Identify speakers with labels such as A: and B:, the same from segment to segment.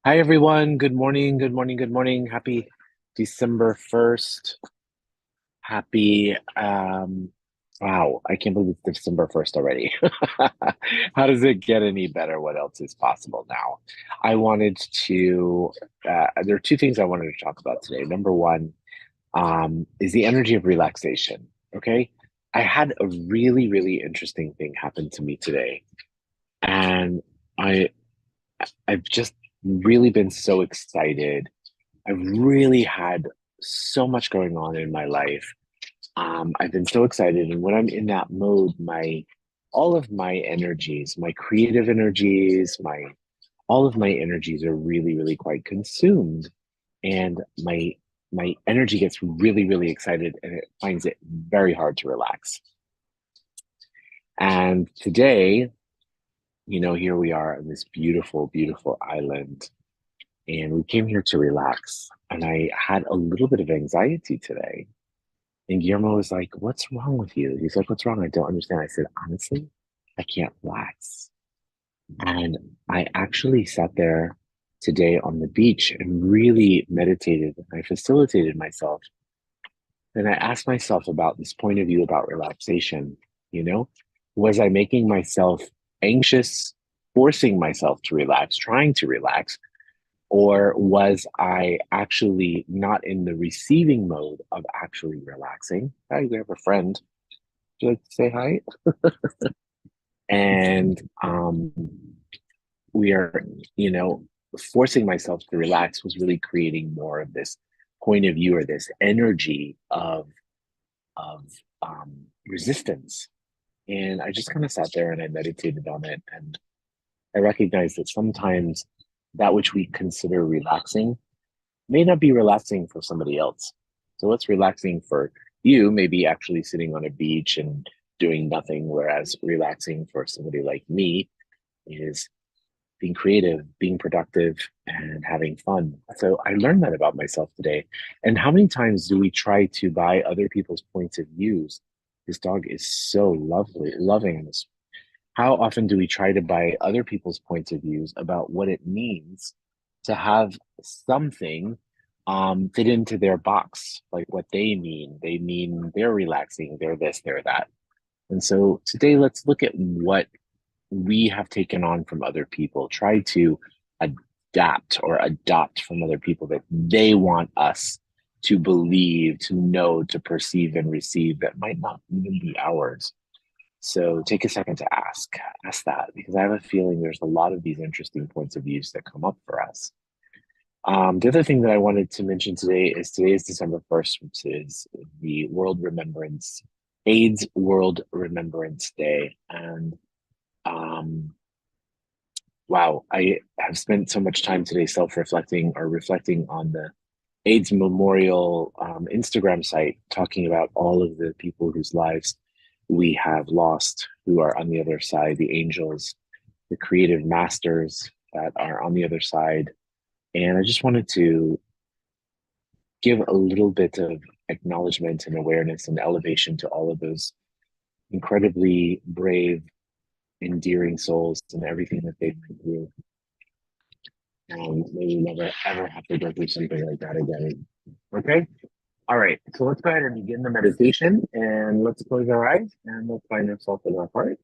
A: Hi, everyone. Good morning. Good morning. Good morning. Happy December 1st. Happy, wow, I can't believe it's December 1st already. How does it get any better? What else is possible now? I wanted to, there are two things I wanted to talk about today. Number one, is the energy of relaxation. Okay. I had a really, really interesting thing happen to me today. And I, I've just really been so excited. I've really had so much going on in my life. I've been so excited, and when I'm in that mode, my all of my energies, my creative energies, my all of my energies are really, really quite consumed, and my energy gets really, really excited, and it finds it very hard to relax. And today, here we are on this beautiful, beautiful island, and we came here to relax. And I had a little bit of anxiety today. And Guillermo was like, "What's wrong with you?" He's like, "What's wrong? I don't understand." I said, "Honestly, I can't relax." And I actually sat there today on the beach and really meditated. I facilitated myself. And I asked myself about this point of view about relaxation. You know, was I making myself anxious, forcing myself to relax, trying to relax? Or was I actually not in the receiving mode of actually relaxing? Hi, we have a friend. Would you like to say hi? And we are, you know, forcing myself to relax was really creating more of this point of view or this energy of resistance. And I just kind of sat there and I meditated on it, and I recognized that sometimes that which we consider relaxing may not be relaxing for somebody else. So what's relaxing for you may be actually sitting on a beach and doing nothing, whereas relaxing for somebody like me is being creative, being productive, and having fun. So I learned that about myself today. And how many times do we try to buy other people's points of views? This dog is so lovely, loving this. How often do we try to buy other people's points of views about what it means to have something fit into their box, like what they mean? They mean they're relaxing, they're this, they're that. And so today, let's look at what we have taken on from other people, try to adapt or adopt from other people that they want us to believe, to know, to perceive, and receive that might not even be ours. So take a second to ask that, because I have a feeling there's a lot of these interesting points of views that come up for us. The other thing that I wanted to mention today is December 1st, which is the AIDS World Remembrance Day. And um, wow, I have spent so much time today self-reflecting or reflecting on the AIDS Memorial Instagram site, talking about all of the people whose lives we have lost, who are on the other side, the angels, the creative masters that are on the other side. And I just wanted to give a little bit of acknowledgement and awareness and elevation to all of those incredibly brave, endearing souls and everything that they've been through. And maybe never ever have to go through something like that again. Okay. All right. So let's go ahead and begin the meditation, and let's close our eyes and let's find ourselves in our heart.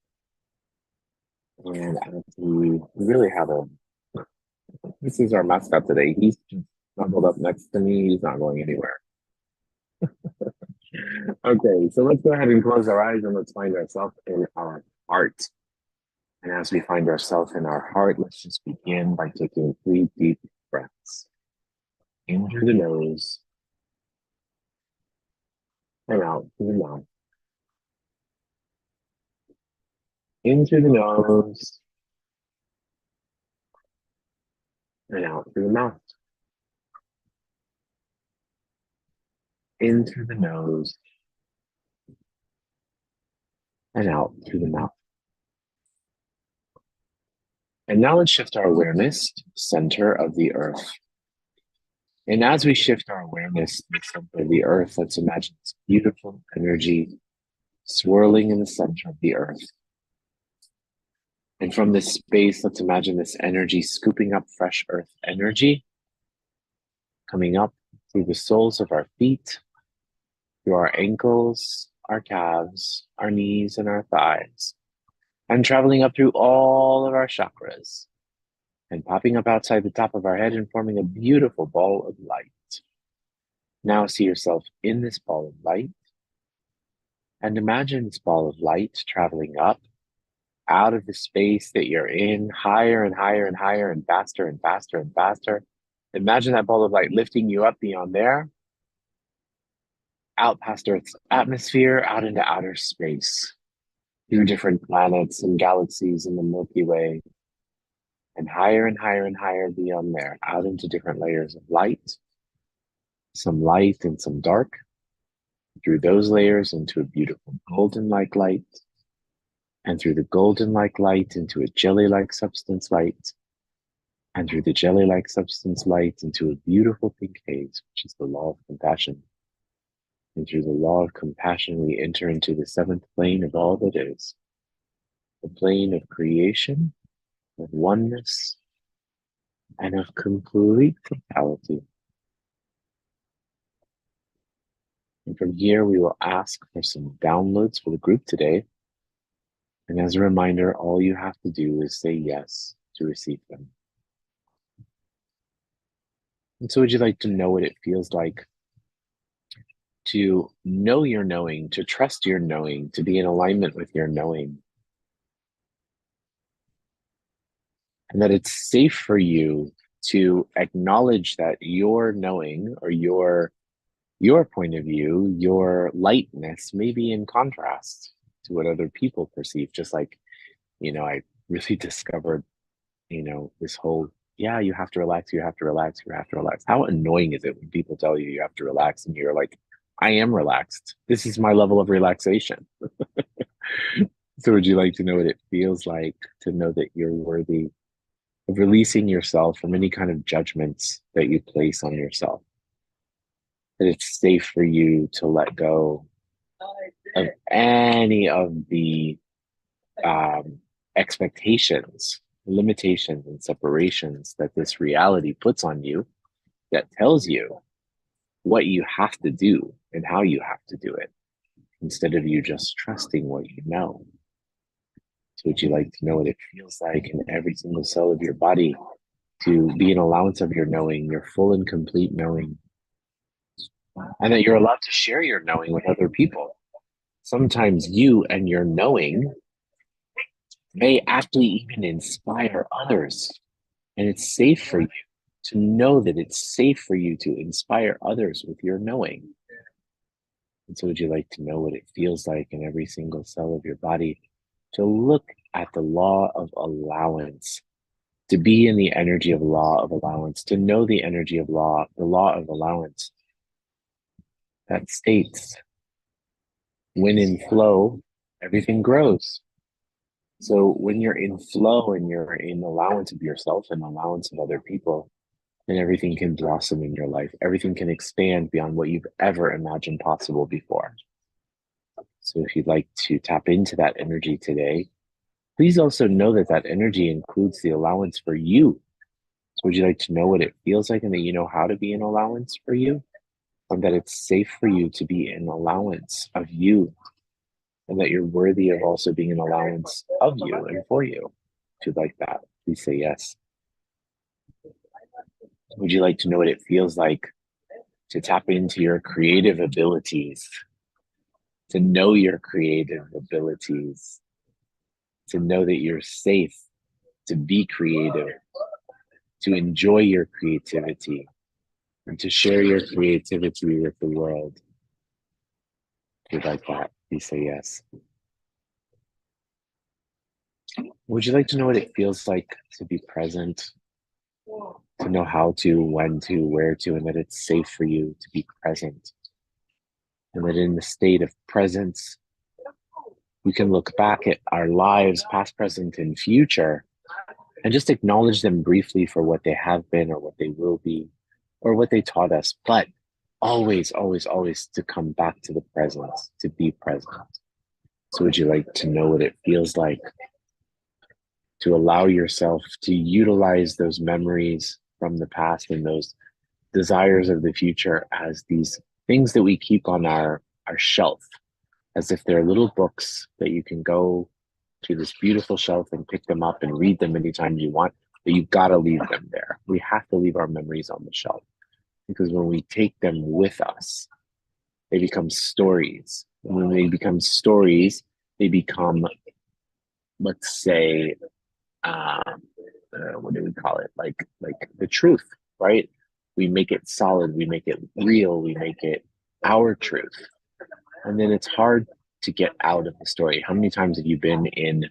A: And as we really have a, this is our mascot today. He's just snuggled up next to me. He's not going anywhere. Okay. So let's go ahead and close our eyes and let's find ourselves in our heart. And as we find ourselves in our heart, let's just begin by taking 3 deep breaths in through the nose and out through the mouth. In through the nose and out through the mouth. In through the nose and out through the mouth. And now let's shift our awareness to the center of the earth. And as we shift our awareness to the center of the earth, let's imagine this beautiful energy swirling in the center of the earth. And from this space, let's imagine this energy scooping up fresh earth energy, coming up through the soles of our feet, through our ankles, our calves, our knees, and our thighs, and traveling up through all of our chakras, and popping up outside the top of our head and forming a beautiful ball of light. Now see yourself in this ball of light, and imagine this ball of light traveling up out of the space that you're in, higher and higher and higher and faster and faster and faster. Imagine that ball of light lifting you up beyond there, out past Earth's atmosphere, out into outer space, through different planets and galaxies in the Milky Way, and higher and higher and higher beyond there, out into different layers of light, some light and some dark, through those layers into a beautiful golden-like light, and through the golden-like light into a jelly-like substance light, and through the jelly-like substance light into a beautiful pink haze, which is the law of compassion. And through the law of compassion, we enter into the seventh plane of all that is, the plane of creation, of oneness, and of complete totality. And from here, we will ask for some downloads for the group today. And as a reminder, all you have to do is say yes to receive them. And so would you like to know what it feels like to know your knowing, to trust your knowing, to be in alignment with your knowing? And that it's safe for you to acknowledge that your knowing or your point of view, your lightness may be in contrast to what other people perceive. Just like, I really discovered, this whole, yeah, you have to relax, you have to relax, you have to relax. How annoying is it when people tell you you have to relax and you're like, I am relaxed. This is my level of relaxation. So would you like to know what it feels like to know that you're worthy of releasing yourself from any kind of judgments that you place on yourself? That it's safe for you to let go of any of the expectations, limitations, and separations that this reality puts on you, that tells you what you have to do and how you have to do it, instead of you just trusting what you know. So would you like to know what it feels like in every single cell of your body to be an allowance of your knowing, your full and complete knowing, and that you're allowed to share your knowing with other people? Sometimes you and your knowing may actually even inspire others. And it's safe for you to know that it's safe for you to inspire others with your knowing. And so would you like to know what it feels like in every single cell of your body to look at the law of allowance, to be in the energy of law of allowance, to know the energy of law, the law of allowance that states, when in flow, everything grows. So when you're in flow and you're in allowance of yourself and allowance of other people, then everything can blossom in your life. Everything can expand beyond what you've ever imagined possible before. So if you'd like to tap into that energy today, please also know that that energy includes the allowance for you. So would you like to know what it feels like and that you know how to be an allowance for you? And that it's safe for you to be an allowance of you, and that you're worthy of also being an allowance of you and for you. If you'd like that, please say yes. Would you like to know what it feels like to tap into your creative abilities, to know your creative abilities, to know that you're safe to be creative, to enjoy your creativity, and to share your creativity with the world? If you'd like that, please say yes. Would you like to know what it feels like to be present, to know how to, when to, where to, and that it's safe for you to be present? And that in the state of presence, we can look back at our lives, past, present, and future, and just acknowledge them briefly for what they have been or what they will be or what they taught us, but always, always, always to come back to the present, to be present. So would you like to know what it feels like to allow yourself to utilize those memories from the past and those desires of the future as these things that we keep on our shelf, as if they're little books that you can go to this beautiful shelf and pick them up and read them anytime you want, but you've got to leave them there. We have to leave our memories on the shelf because when we take them with us, they become stories. And when they become stories, they become, let's say, what do we call it? Like the truth, right? We make it solid, we make it real, we make it our truth. And then it's hard to get out of the story. How many times have you been in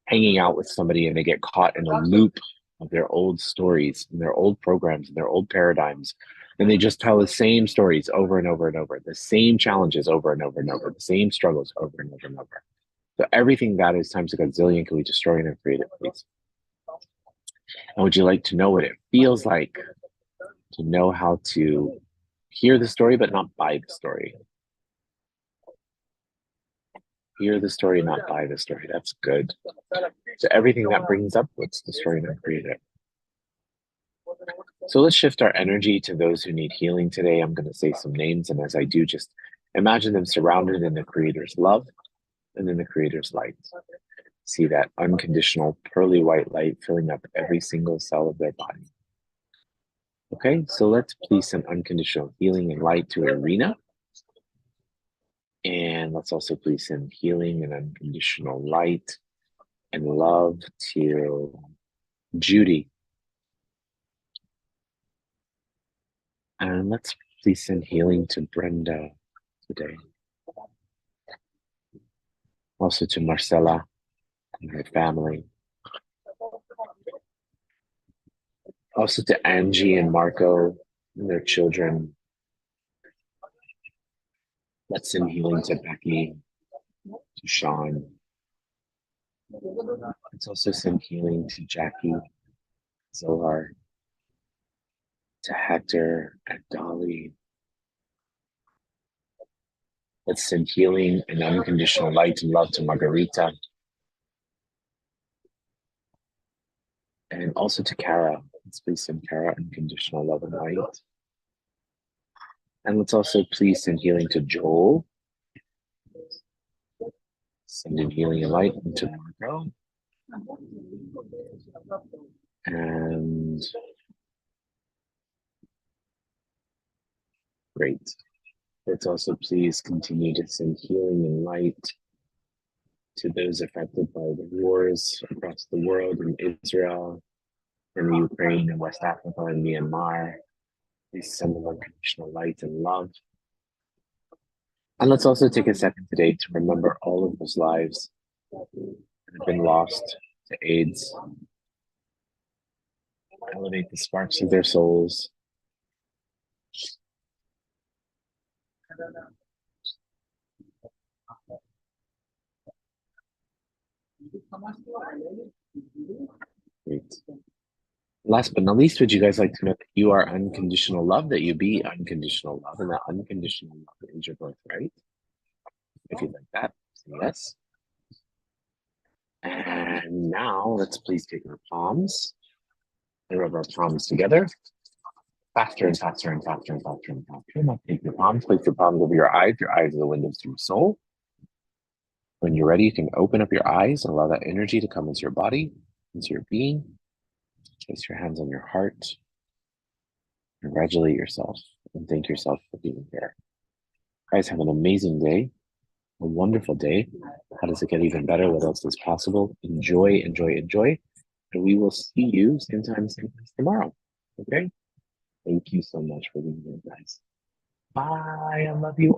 A: hanging out with somebody and they get caught in a loop of their old stories and their old programs and their old paradigms? And they just tell the same stories over and over and over, the same challenges over and over and over, the same struggles over and over and over. So everything that is times a gazillion can we destroy and create it, please? And would you like to know what it feels like to know how to hear the story but not buy the story? Hear the story, not buy the story. That's good. So everything that brings up what's the story that created it. So let's shift our energy to those who need healing today. I'm going to say some names, and as I do, just imagine them surrounded in the Creator's love and in the Creator's light. See that unconditional pearly white light filling up every single cell of their body. Okay, so let's please send unconditional healing and light to Irina. And let's also please send healing and unconditional light and love to Judy. And let's please send healing to Brenda today. Also to Marcella and her family. Also to Angie and Marco and their children. Let's send healing to Becky, to Sean. Let's also send healing to Jackie, Zohar, to Hector and Dolly. Let's send healing and unconditional light and love to Margarita. And also to Kara. Let's please send Kara unconditional love and light. And let's also please send healing to Joel. Send in healing and light into Marco. And great. Let's also please continue to send healing and light to those affected by the wars across the world in Israel, in Ukraine, and West Africa, and Myanmar. Please send them unconditional light and love. And let's also take a second today to remember all of those lives that have been lost to AIDS. Elevate the sparks of their souls. Great. Last but not least, would you guys like to know that you are unconditional love, that you be unconditional love, and that unconditional love is your birthright? If you'd like that, say yes. And now let's please take our palms and rub our palms together. Faster and faster and faster and faster and faster. Now take your palms, place your palms over your eyes. Your eyes are the windows to your soul. When you're ready, you can open up your eyes and allow that energy to come into your body, into your being. Place your hands on your heart. Congratulate yourself and thank yourself for being here. Guys, have an amazing day, a wonderful day. How does it get even better? What else is possible? Enjoy, enjoy, enjoy. And we will see you same time, same place tomorrow. Okay? Thank you so much for being here, guys. Bye. I love you all.